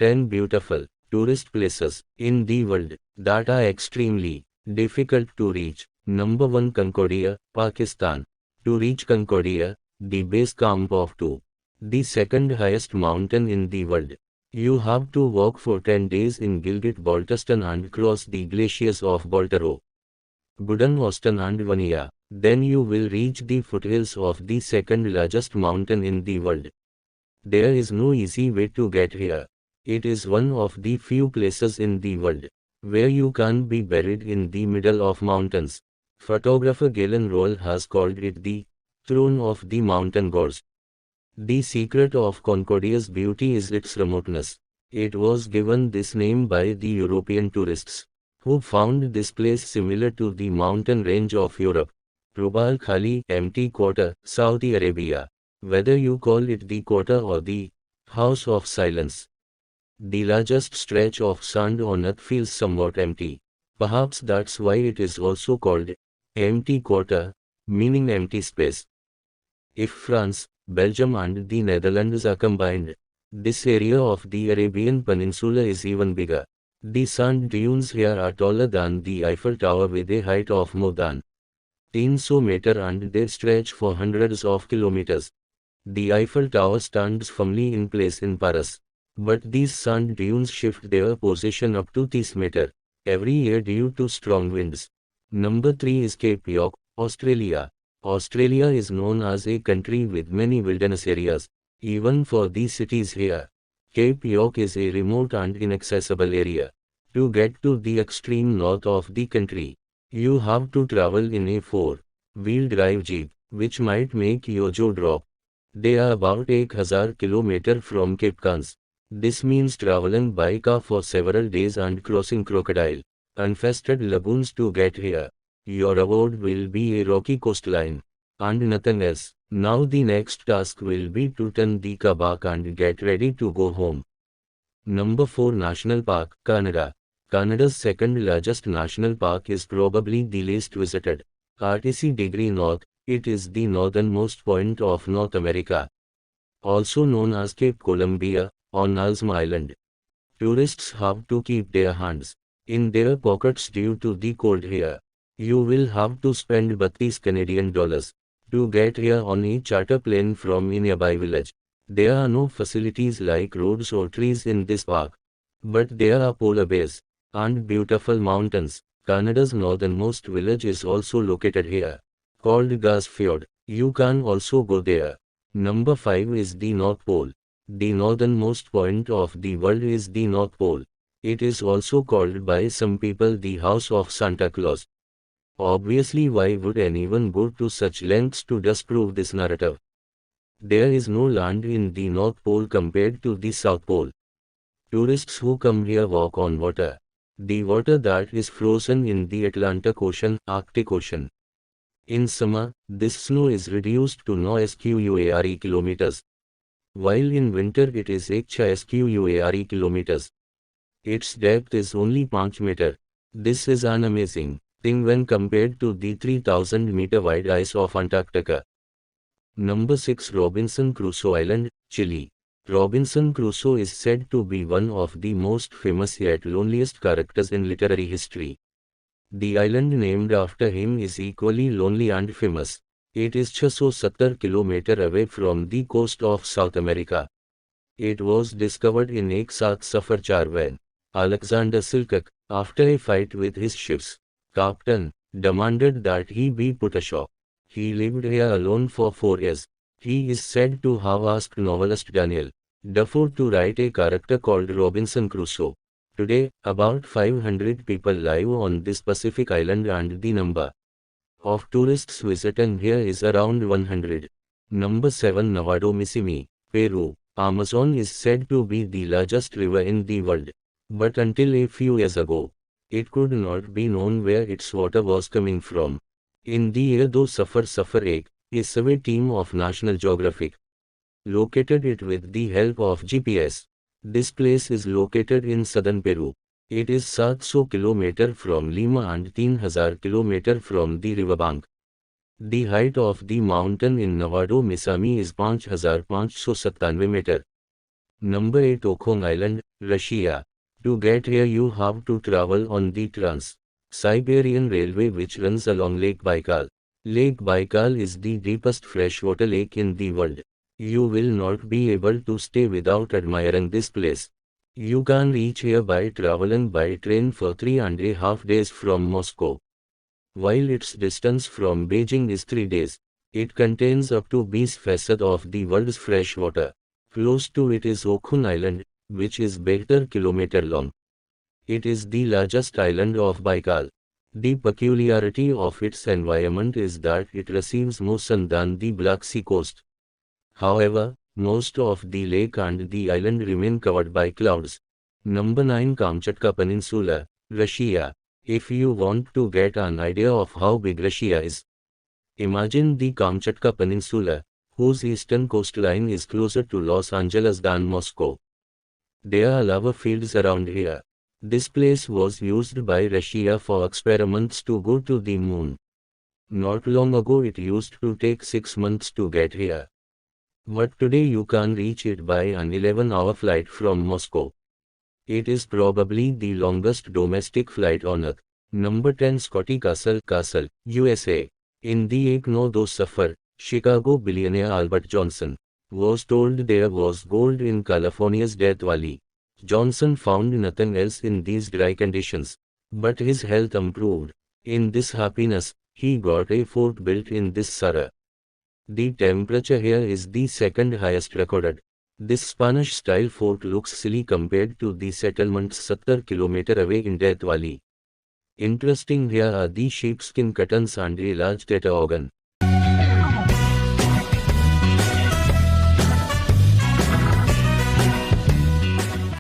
10 beautiful tourist places in the world that are extremely difficult to reach. Number 1, Concordia, Pakistan. To reach Concordia, the base camp of 2, the second highest mountain in the world, you have to walk for 10 days in Gilgit-Baltistan and cross the glaciers of Baltoro, Budan, Austin and Vania. Then you will reach the foothills of the second largest mountain in the world. There is no easy way to get here. It is one of the few places in the world where you can be buried in the middle of mountains. Photographer Galen Roll has called it the throne of the mountain gods. The secret of Concordia's beauty is its remoteness. It was given this name by the European tourists, who found this place similar to the mountain range of Europe. Rubal Khali, empty quarter, Saudi Arabia. Whether you call it the quarter or the house of silence, the largest stretch of sand on earth feels somewhat empty. Perhaps that's why it is also called empty quarter, meaning empty space. If France, Belgium and the Netherlands are combined, this area of the Arabian Peninsula is even bigger. The sand dunes here are taller than the Eiffel Tower with a height of more than 300 meters and they stretch for hundreds of kilometers. The Eiffel Tower stands firmly in place in Paris, but these sand dunes shift their position up to 30 meters every year due to strong winds. Number 3 is Cape York, Australia. Australia is known as a country with many wilderness areas, even for the cities here. Cape York is a remote and inaccessible area. To get to the extreme north of the country, you have to travel in a 4-wheel drive jeep, which might make your jaw drop. They are about 1,000 kilometers from Cape Cairns. This means traveling by car for several days and crossing crocodile-infested lagoons to get here. Your reward will be a rocky coastline, and nothing else. Now the next task will be to turn the car back and get ready to go home. Number 4, National Park, Canada. Canada's second largest national park is probably the least visited. 30° north, it is the northernmost point of North America, also known as Cape Columbia, on Untitled Island. Tourists have to keep their hands in their pockets due to the cold here. You will have to spend 30 Canadian dollars to get here on a charter plane from a nearby village. There are no facilities like roads or trees in this park, but there are polar bears and beautiful mountains. Canada's northernmost village is also located here, called Gasfjord. You can also go there. Number 5 is the North Pole. The northernmost point of the world is the North Pole. It is also called by some people the House of Santa Claus. Obviously, why would anyone go to such lengths to disprove this narrative? There is no land in the North Pole compared to the South Pole. Tourists who come here walk on water. The water that is frozen in the Atlantic Ocean, Arctic Ocean. In summer, this snow is reduced to no square kilometers, while in winter it is 8 square kilometers. Its depth is only 5 meters. This is an amazing thing when compared to the 3,000-meter wide ice of Antarctica. Number 6, Robinson Crusoe Island, Chile. Robinson Crusoe is said to be one of the most famous yet loneliest characters in literary history. The island named after him is equally lonely and famous. It is 670 km away from the coast of South America. It was discovered in Ek Saath Safar Char when Alexander Selkirk, after a fight with his ship's captain, demanded that he be put ashore. He lived here alone for 4 years. He is said to have asked novelist Daniel Defoe to write a character called Robinson Crusoe. Today, about 500 people live on this Pacific island and the number of tourists visiting here is around 100. Number 7, Navado, Misumi, Peru. Amazon is said to be the largest river in the world, but until a few years ago, it could not be known where its water was coming from. In the year though Safar Ek, a survey team of National Geographic located it with the help of GPS. This place is located in southern Peru. It is 700 km from Lima and 3,000 km from the riverbank. The height of the mountain in Navado, Misumi is 5,597 meters. Number 8 Okun Island, Russia. To get here you have to travel on the Trans-Siberian Railway which runs along Lake Baikal. Lake Baikal is the deepest freshwater lake in the world. You will not be able to stay without admiring this place. You can reach here by traveling by train for 3.5 days from Moscow. While its distance from Beijing is 3 days, it contains up to 20% of the world's freshwater. Close to it is Okun Island, which is better kilometer long. It is the largest island of Baikal. The peculiarity of its environment is that it receives more sun than the Black Sea coast. However, most of the lake and the island remain covered by clouds. Number 9 Kamchatka Peninsula, Russia. If you want to get an idea of how big Russia is, imagine the Kamchatka Peninsula, whose eastern coastline is closer to Los Angeles than Moscow. There are lava fields around here. This place was used by Russia for experiments to go to the moon. Not long ago it used to take 6 months to get here. But today you can reach it by an 11-hour flight from Moscow. It is probably the longest domestic flight on Earth. Number 10 Scotty Castle, USA. In the Ek No Do Safar, Chicago billionaire Albert Johnson was told there was gold in California's Death Valley. Johnson found nothing else in these dry conditions, but his health improved. In this happiness, he got a fort built in this Sarah. The temperature here is the second highest recorded. This Spanish-style fort looks silly compared to the settlements 70 km away in Death Valley. Interesting here are the sheepskin curtains and a large theatre organ.